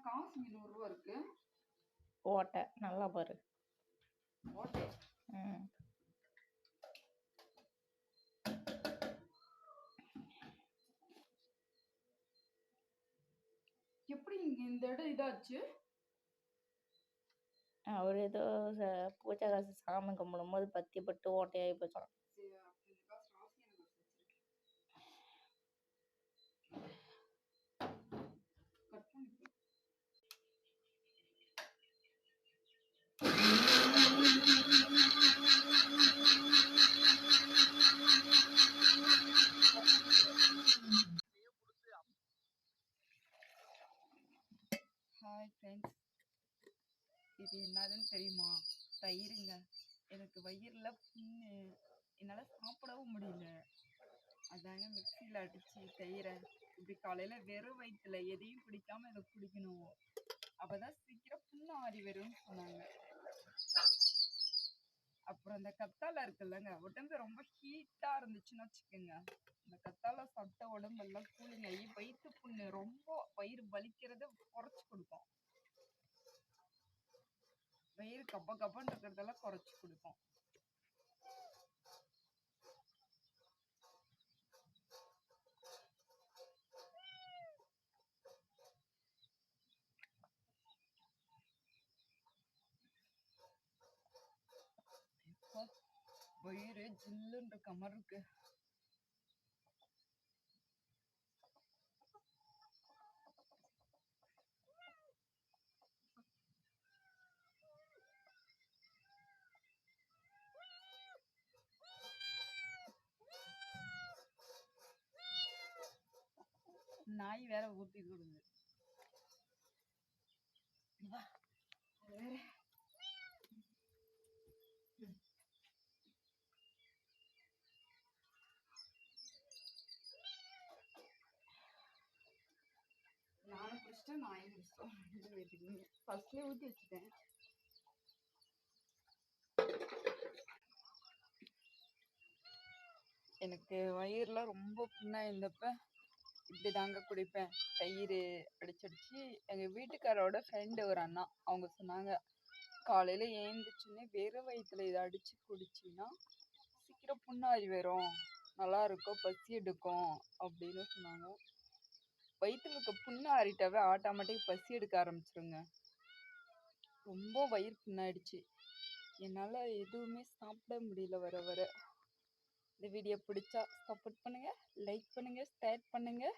காசு இங்க 100 ரூபா இருக்கு. ஓட்டை நல்லா பாரு. ஓட்டை எப்படி இங்க இந்த இடம் இதாச்சு? அவர் ஏதோ பூஜை காசு சாமி கும்பிடும் போது பத்தி பட்டு ஓட்டையாகி போச்சான். ஹாய் ஃப்ரெண்ட்ஸ், இது என்னதுன்னு தெரியுமா? தயிருங்க. எனக்கு வயிறுல புண்ணு, என்னால் சாப்பிடவும் முடியல. அதாங்க மிக்சியில் அடித்து தயிரை இப்படி காலையில் வெறும் வயிற்றுல எதையும் பிடிக்காம இதை குடிக்கணும். அப்போதான் சீக்கிரம் புண்ணு ஆறி வரும்னு சொன்னாங்க. அப்புறம் அந்த கத்தாழை இருக்குல்லங்க, உடம்பு ரொம்ப ஹீட்டாக இருந்துச்சுன்னு வச்சுக்கோங்க, இந்த கத்தாழை சாப்பிட்ட உடம்பெல்லாம் கூலிங் ஆகி வயிற்று புண்ணு ரொம்ப வயிறு வலிக்கிறத குறைச்சி கொடுக்கும். வயிறு கப்ப கப்பன்னு இருக்கிறதெல்லாம் குறைச்சி கொடுக்கும். வயிறு ஜில்லுன்ற கமர் இருக்கு. நாய் வேற ஊத்தி கொடுது. நானும் குடிச்சிட்டேன், நாயும் குடிச்சிட்டோம். ஃபர்ஸ்ட்லேயே ஊற்றி வச்சுட்டேன். எனக்கு வயிறுலாம் ரொம்ப புண்ணாக இருந்தப்ப இப்படி தாங்க குடிப்பேன். தயிர் அடிச்சடிச்சு எங்கள் வீட்டுக்காரோட ஃப்ரெண்டு ஒரு அண்ணா அவங்க சொன்னாங்க, காலையில் ஏந்திரிச்சுன்னே வெறும் வயிற்றுல இதை அடித்து குடிச்சின்னா சீக்கிரம் புண்ணாறி வரும், நல்லா இருக்கும், பசி எடுக்கும் அப்படின்னு சொன்னாங்க. வயிற்றுல இருக்க புண்ணு ஆறிட்டாவே ஆட்டோமேட்டிக் பசி எடுக்க ஆரம்பிச்சிருங்க. ரொம்ப வயிறு புண்ணாயிடுச்சு, என்னால் எதுவுமே சாப்பிட முடியல. வர வர இந்த வீடியோ பிடிச்சா சப்போர்ட் பண்ணுங்கள், லைக் பண்ணுங்கள், ஷேர் பண்ணுங்கள்.